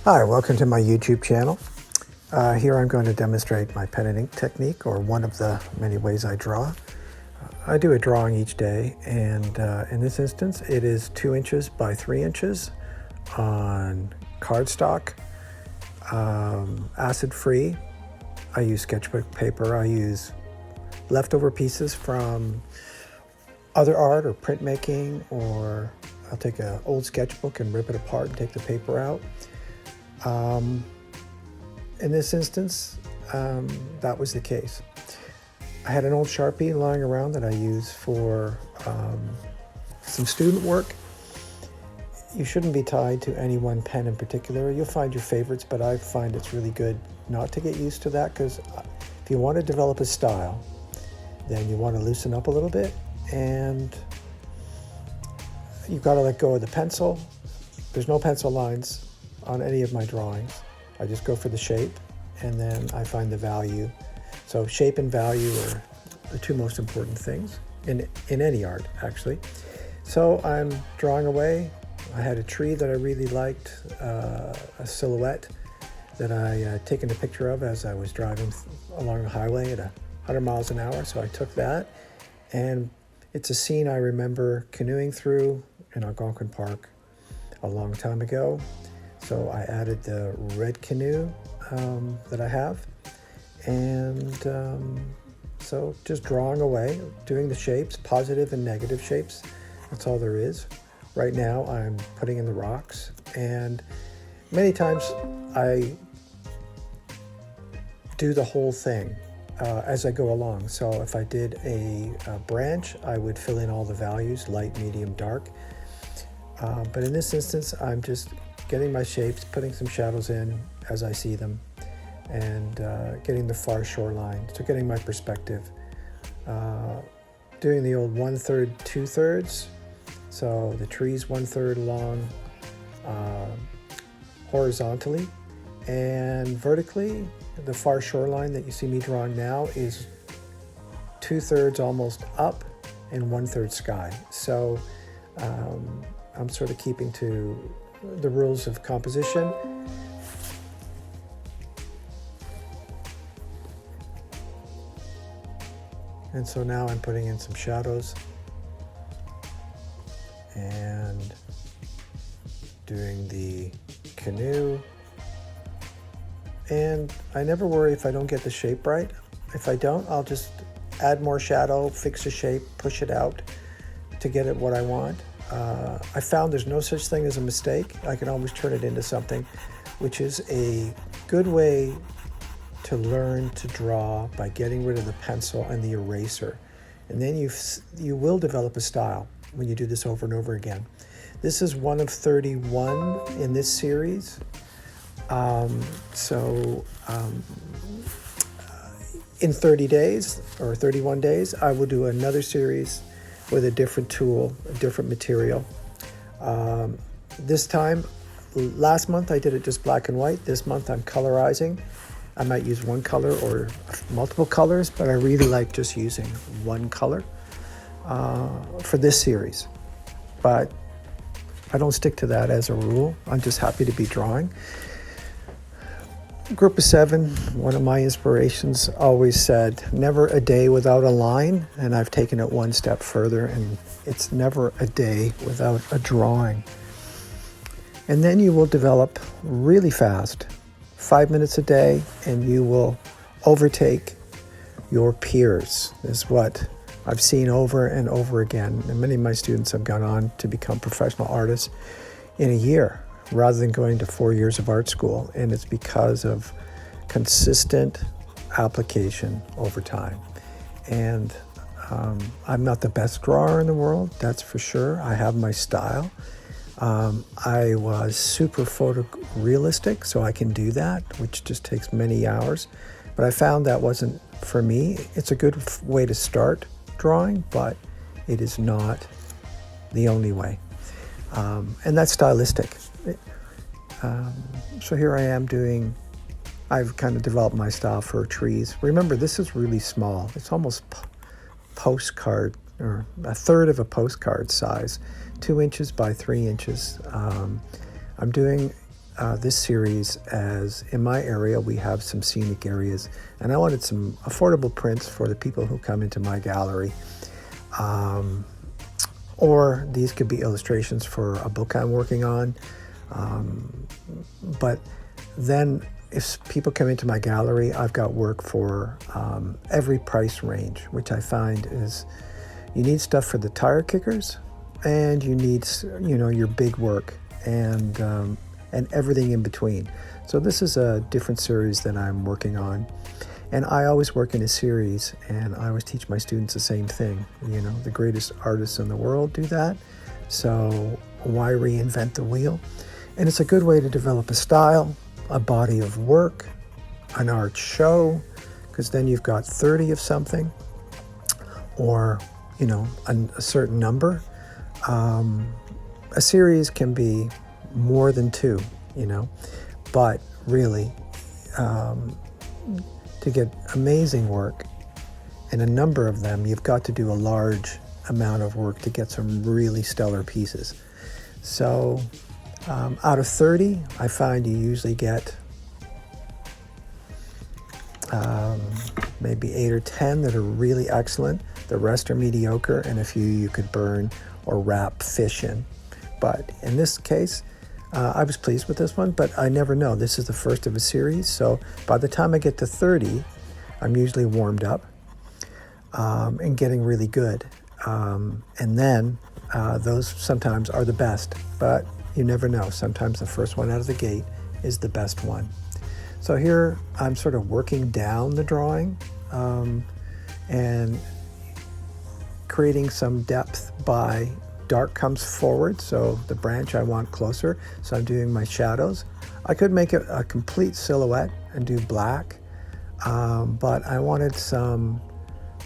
Hi, welcome to my YouTube channel. Here I'm going to demonstrate my pen and ink technique, or one of the many ways I draw. I do a drawing each day, and in this instance it is 2 inches by 3 inches on cardstock, acid-free. I use sketchbook paper. I use leftover pieces from other art or printmaking, or I'll take an old sketchbook and rip it apart and take the paper out. In this instance, that was the case. I had an old Sharpie lying around that I use for some student work. You shouldn't be tied to any one pen in particular. You'll find your favorites, but I find it's really good not to get used to that, because if you want to develop a style, then you want to loosen up a little bit, and you've got to let go of the pencil. There's no pencil lines on any of my drawings. I just go for the shape, and then I find the value. So shape and value are the two most important things in any art, actually. So I'm drawing away. I had a tree that I really liked, a silhouette that I had taken a picture of as I was driving along the highway at 100 miles an hour. So I took that, and it's a scene I remember canoeing through in Algonquin Park a long time ago. So I added the red canoe that I have, and so just drawing away, doing the shapes, positive and negative shapes. That's all there is. Right now I'm putting in the rocks, and many times I do the whole thing as I go along. So if I did a branch, I would fill in all the values, light, medium, dark. But in this instance, I'm just getting my shapes, putting some shadows in as I see them, and getting the far shoreline. So getting my perspective. Doing the old 1/3, 2/3. So the tree's 1/3 along horizontally, and vertically, the far shoreline that you see me drawing now is 2/3 almost up and 1/3 sky. So I'm sort of keeping to the rules of composition. And so now I'm putting in some shadows and doing the canoe. And I never worry if I don't get the shape right. If I don't, I'll just add more shadow, fix the shape, push it out to get it what I want. I found there's no such thing as a mistake. I can always turn it into something, which is a good way to learn to draw, by getting rid of the pencil and the eraser. And then you will develop a style when you do this over and over again. This is one of 31 in this series. In 30 days or 31 days, I will do another series with a different tool, a different material. This time, last month I did it just black and white. This month I'm colorizing. I might use one color or multiple colors, but I really like just using one color for this series. But I don't stick to that as a rule. I'm just happy to be drawing. Group of 7, one of my inspirations, always said, never a day without a line, and I've taken it one step further, and it's never a day without a drawing. And then you will develop really fast, 5 minutes a day, and you will overtake your peers, is what I've seen over and over again. And many of my students have gone on to become professional artists in a year, rather than going to 4 years of art school. And it's because of consistent application over time. And I'm not the best drawer in the world, that's for sure. I have my style. I was super photorealistic, so I can do that, which just takes many hours. But I found that wasn't for me. It's a good way to start drawing, but it is not the only way. And that's stylistic. So here I am I've kind of developed my style for trees. Remember, this is really small. It's almost postcard, or a third of a postcard size, 2 inches by 3 inches. I'm doing this series as, in my area, we have some scenic areas, and I wanted some affordable prints for the people who come into my gallery. Or these could be illustrations for a book I'm working on. But then if people come into my gallery, I've got work for every price range, which I find is you need stuff for the tire kickers, and you need, your big work, and everything in between. So this is a different series that I'm working on. And I always work in a series, and I always teach my students the same thing. The greatest artists in the world do that. So why reinvent the wheel? And it's a good way to develop a style, a body of work, an art show, because then you've got 30 of something, or, a certain number. A series can be more than 2, but really, to get amazing work and a number of them, you've got to do a large amount of work to get some really stellar pieces. So out of 30, I find you usually get maybe 8 or 10 that are really excellent. The rest are mediocre, and a few you could burn or wrap fish in. But in this case, I was pleased with this one, but I never know. This is the first of a series, so by the time I get to 30, I'm usually warmed up and getting really good. And then those sometimes are the best, but you never know. Sometimes the first one out of the gate is the best one. So here I'm sort of working down the drawing and creating some depth by dark comes forward, so the branch I want closer, so I'm doing my shadows. I could make it a complete silhouette and do black, but I wanted some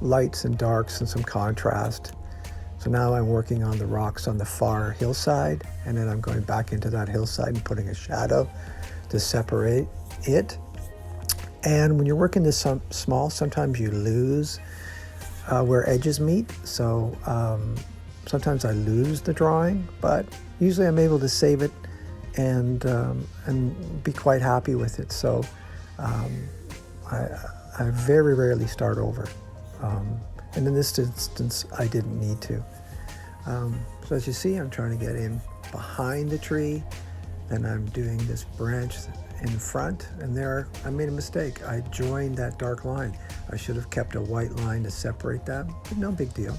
lights and darks and some contrast. So now I'm working on the rocks on the far hillside, and then I'm going back into that hillside and putting a shadow to separate it. And when you're working this small, sometimes you lose where edges meet, so sometimes I lose the drawing, but usually I'm able to save it and be quite happy with it. So I very rarely start over. And in this instance, I didn't need to. So as you see, I'm trying to get in behind the tree, then I'm doing this branch in front, and there I made a mistake. I joined that dark line. I should have kept a white line to separate that, but no big deal.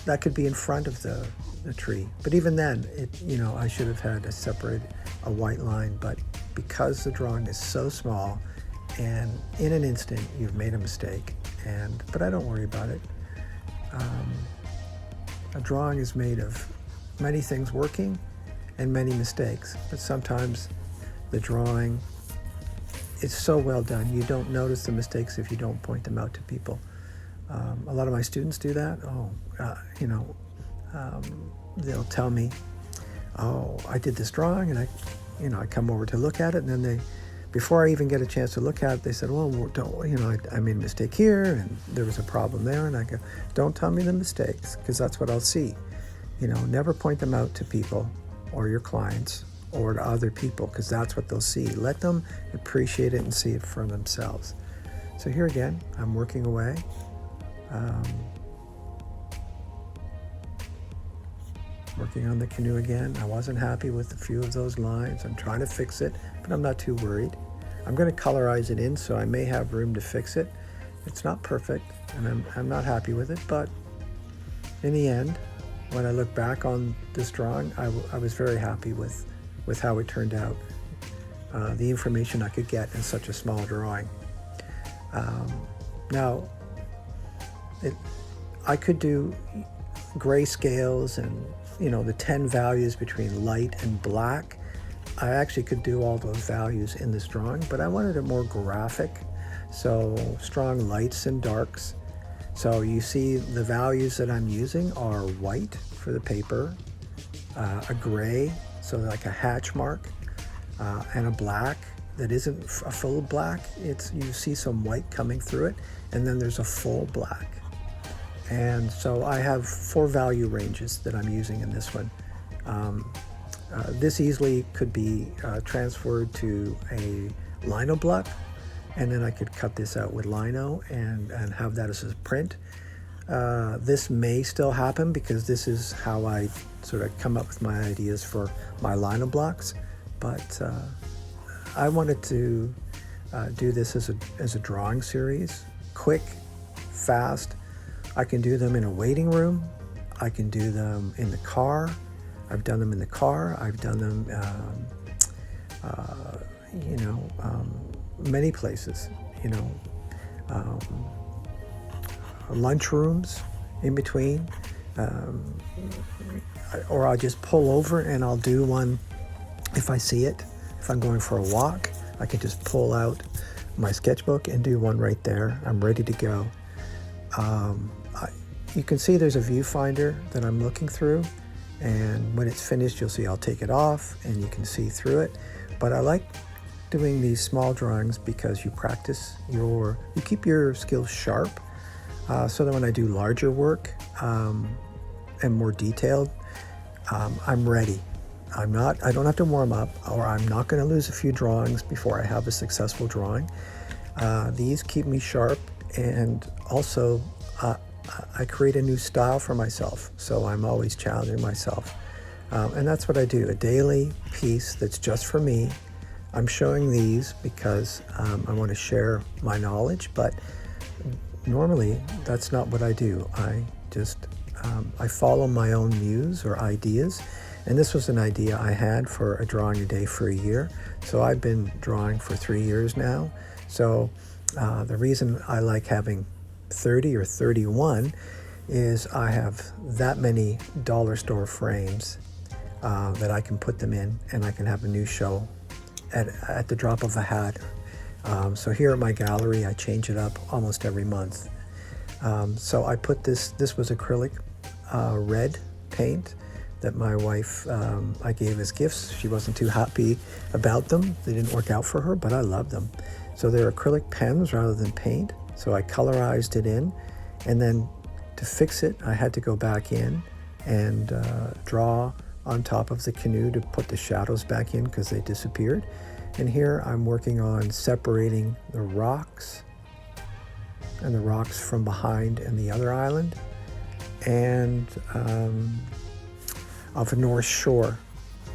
That could be in front of the tree. But even then, I should have had a white line, but because the drawing is so small, and in an instant, you've made a mistake. But I don't worry about it. A drawing is made of many things working and many mistakes, but sometimes the drawing is so well done, you don't notice the mistakes if you don't point them out to people. A lot of my students do that. They'll tell me, I did this drawing, and I come over to look at it, and then before I even get a chance to look at it, they said, I made a mistake here, and there was a problem there, and I go, don't tell me the mistakes, because that's what I'll see. Never point them out to people or your clients or to other people, because that's what they'll see. Let them appreciate it and see it for themselves. So here again, I'm working away. Working on the canoe again. I wasn't happy with a few of those lines. I'm trying to fix it, but I'm not too worried. I'm going to colorize it in, so I may have room to fix it. It's not perfect, and I'm not happy with it, but in the end, when I look back on this drawing, I was very happy with how it turned out. The information I could get in such a small drawing. Now, I could do grayscales and the 10 values between light and black. I actually could do all those values in this drawing, but I wanted it more graphic, so strong lights and darks. So you see the values that I'm using are white for the paper, a gray, so like a hatch mark, and a black that isn't a full black. You see some white coming through it, and then there's a full black. And so I have 4 value ranges that I'm using in this one. This easily could be transferred to a lino block, and then I could cut this out with lino and have that as a print. This may still happen because this is how I sort of come up with my ideas for my lino blocks, but I wanted to do this as a drawing series, quick, fast. I can do them in a waiting room. I can do them in the car. I've done them in the car. I've done them, many places, lunchrooms in between, or I'll just pull over and I'll do one if I see it. If I'm going for a walk, I can just pull out my sketchbook and do one right there. I'm ready to go. You can see there's a viewfinder that I'm looking through, and when it's finished, you'll see I'll take it off and you can see through it. But I like doing these small drawings because you practice you keep your skills sharp, so that when I do larger work and more detailed, I'm ready. I don't have to warm up, or I'm not going to lose a few drawings before I have a successful drawing. These keep me sharp, and also I create a new style for myself, so I'm always challenging myself. And that's what I do, a daily piece that's just for me. I'm showing these because I want to share my knowledge, but normally that's not what I do. I follow my own muse or ideas, and this was an idea I had for a drawing a day for a year. So I've been drawing for 3 years now. So the reason I like having 30 or 31 is I have that many dollar store frames that I can put them in, and I can have a new show at the drop of a hat. So here at my gallery, I change it up almost every month. So I put this was acrylic red paint that my wife, I gave as gifts. She wasn't too happy about them. They didn't work out for her, but I love them. So they're acrylic pens rather than paint. So I colorized it in, and then to fix it, I had to go back in and draw on top of the canoe to put the shadows back in because they disappeared. And here I'm working on separating the rocks and the rocks from behind and the other island, and of a North Shore.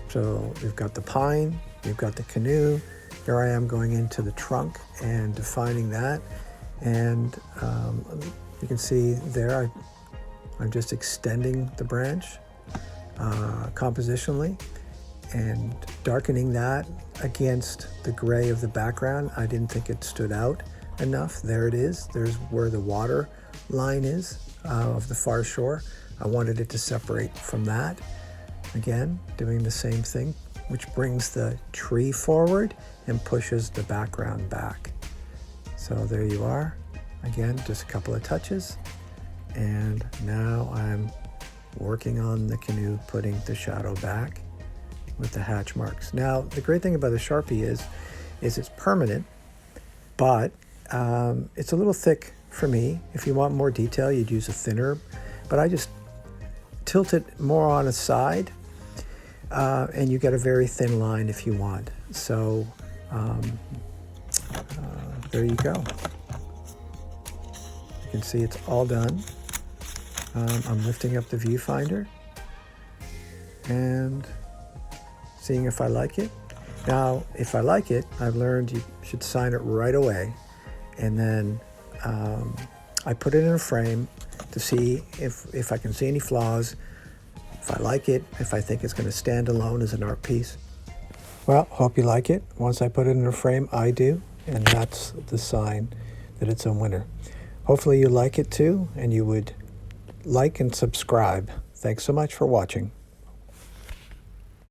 So we've got the pine, we've got the canoe. Here I am going into the trunk and defining that. And you can see there, I'm just extending the branch compositionally and darkening that against the gray of the background. I didn't think it stood out enough. There it is. There's where the water line is of the far shore. I wanted it to separate from that. Again, doing the same thing, which brings the tree forward and pushes the background back. So there you are. Again, just a couple of touches. And now I'm working on the canoe, putting the shadow back with the hatch marks. Now, the great thing about the Sharpie is it's permanent, but it's a little thick for me. If you want more detail, you'd use a thinner, but I just tilt it more on a side, and you get a very thin line if you want. So there you go. You can see it's all done. I'm lifting up the viewfinder and seeing if I like it. Now, if I like it, I've learned you should sign it right away. And then I put it in a frame to see if I can see any flaws, if I like it, if I think it's going to stand alone as an art piece. Well, hope you like it. Once I put it in a frame, I do, and that's the sign that it's a winner. Hopefully you like it too, and you would like and subscribe. Thanks so much for watching.